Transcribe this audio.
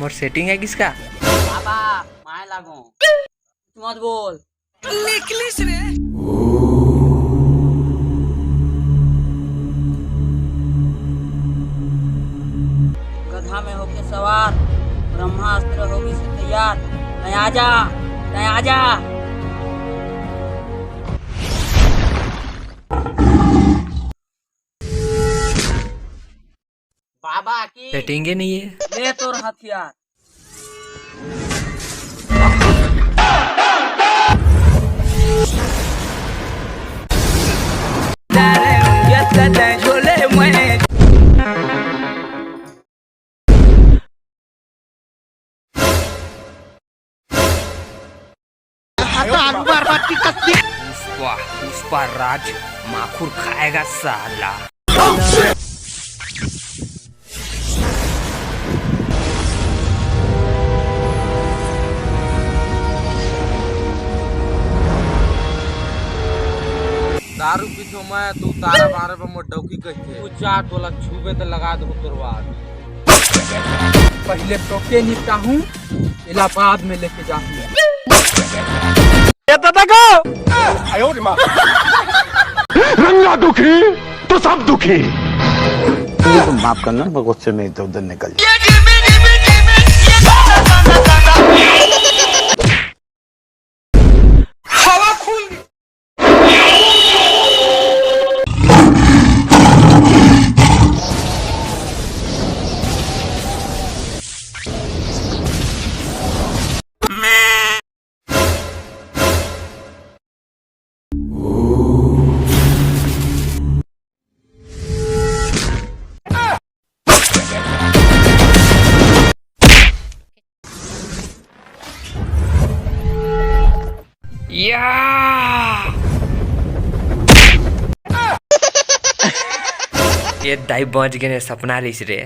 मोर setting है किसका? बाबा my लागो मत बोल निकलिस रे। गधा में होके सवार, ब्रह्मास्त्र होगी से तैयार। नहीं आजा, नहीं आजा। बाबा की सेटिंग ही नहीं है। ले तोर हथियार। पुष्पा पुष्पा राज माखुर खाएगा साला। दारू पीछो मैं तू तारा बारे पे मोर डौकी कहते तू चार टोला छुबे तो लगा दो तोरवार। पहले टोके निपटा हूँ, इलाहाबाद में लेके जाऊंगा। रंगा दुखी तो सब दुखी। तो माफ करना, मैं गुस्से में इधर उधर निकल जाए। हवा खुल गई। या ये दाई बच गए सपना रही रे।